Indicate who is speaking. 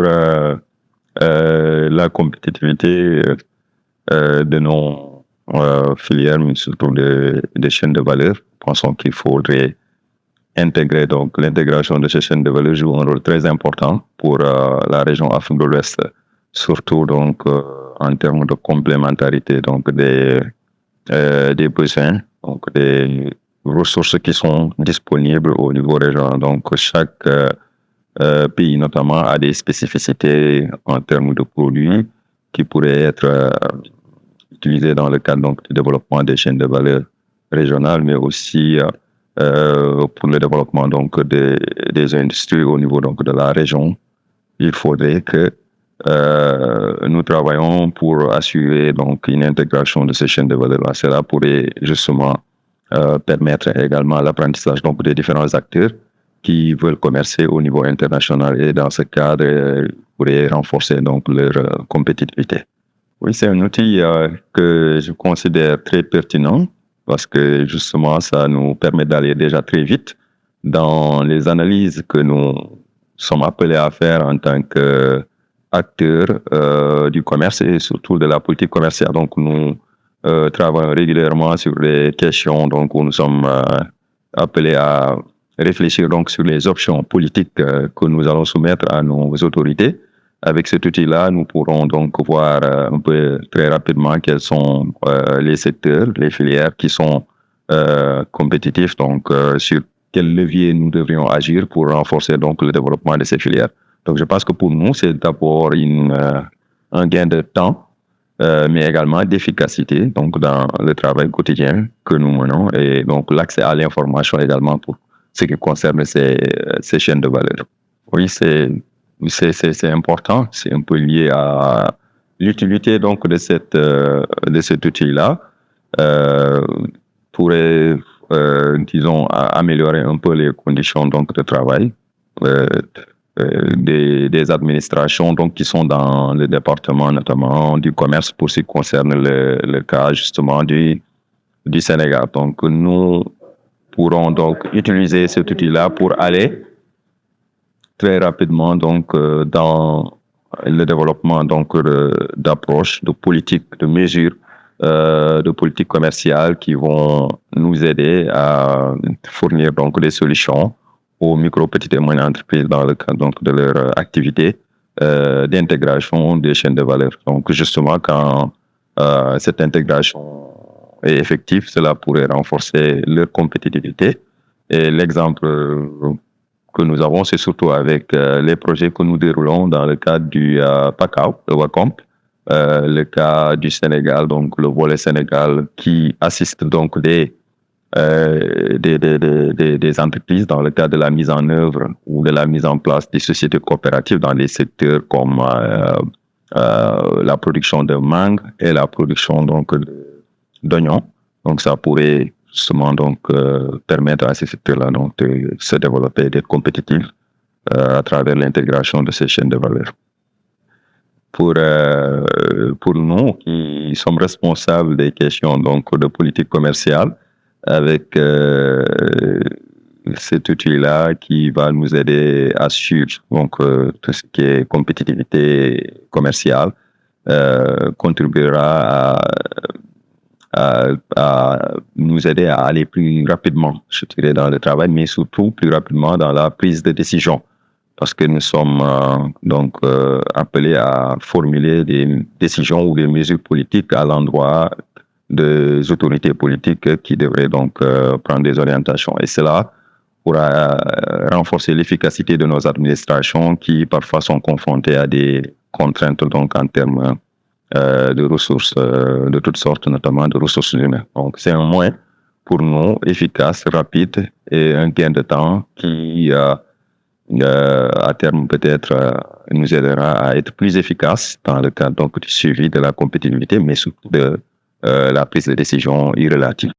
Speaker 1: pour la compétitivité de nos filières, mais surtout des chaînes de valeur. Pensons qu'il faudrait intégrer, donc l'intégration de ces chaînes de valeur joue un rôle très important pour la région Afrique de l'Ouest, surtout donc en termes de complémentarité donc des besoins, donc des ressources qui sont disponibles au niveau régional. Donc chaque pays notamment a des spécificités en termes de produits qui pourraient être utilisés dans le cadre donc, du développement des chaînes de valeur régionales, mais aussi pour le développement donc, des industries au niveau donc, de la région. Il faudrait que nous travaillons pour assurer donc, une intégration de ces chaînes de valeur. Cela pourrait justement permettre également l'apprentissage donc, des différents acteurs qui veulent commercer au niveau international et dans ce cadre, pourrait renforcer donc, leur compétitivité. Oui, c'est un outil que je considère très pertinent parce que justement, ça nous permet d'aller déjà très vite dans les analyses que nous sommes appelés à faire en tant qu'acteurs du commerce et surtout de la politique commerciale. Donc, nous travaillons régulièrement sur les questions donc, où nous sommes appelés à réfléchir donc, sur les options politiques que nous allons soumettre à nos autorités. Avec cet outil-là, nous pourrons donc voir un peu très rapidement quels sont les secteurs, les filières qui sont compétitifs, donc sur quel levier nous devrions agir pour renforcer donc le développement de ces filières. Donc je pense que pour nous, c'est d'abord un gain de temps, mais également d'efficacité donc dans le travail quotidien que nous menons et donc l'accès à l'information également pour ce qui concerne ces chaînes de valeur. Oui, c'est important, c'est un peu lié à l'utilité donc de cet outil-là pourrait disons améliorer un peu les conditions donc de travail des administrations donc qui sont dans le département notamment du commerce pour ce qui concerne le cas justement du Sénégal. Donc nous pourrons donc utiliser cet outil-là pour aller très rapidement donc dans le développement donc d'approches, de politiques, de mesures, de politiques commerciales qui vont nous aider à fournir donc des solutions aux micro, petites et moyennes entreprises dans le cadre donc de leur activité d'intégration des chaînes de valeur. Donc justement quand cette intégration est effective, cela pourrait renforcer leur compétitivité. Et l'exemple que nous avons, c'est surtout avec les projets que nous déroulons dans le cadre du PACAO, le WACOMP, le cas du Sénégal, donc le volet Sénégal qui assiste donc des entreprises dans le cadre de la mise en œuvre ou de la mise en place des sociétés coopératives dans des secteurs comme la production de mangue et la production donc d'oignons. Donc ça pourrait justement donc permettre à ces secteurs-là donc de se développer et d'être compétitifs à travers l'intégration de ces chaînes de valeur. Pour nous qui sommes responsables des questions donc de politique commerciale, avec cet outil-là qui va nous aider à suivre donc tout ce qui est compétitivité commerciale, contribuera à nous aider à aller plus rapidement, je dirais, dans le travail, mais surtout plus rapidement dans la prise de décision. Parce que nous sommes donc appelés à formuler des décisions ou des mesures politiques à l'endroit des autorités politiques qui devraient donc prendre des orientations. Et cela pourra renforcer l'efficacité de nos administrations qui parfois sont confrontées à des contraintes donc en termes de ressources de toutes sortes, notamment de ressources humaines. Donc c'est un moyen pour nous efficace, rapide et un gain de temps qui à terme peut-être nous aidera à être plus efficace dans le cadre donc du suivi de la compétitivité, mais surtout de la prise de décision irrelative.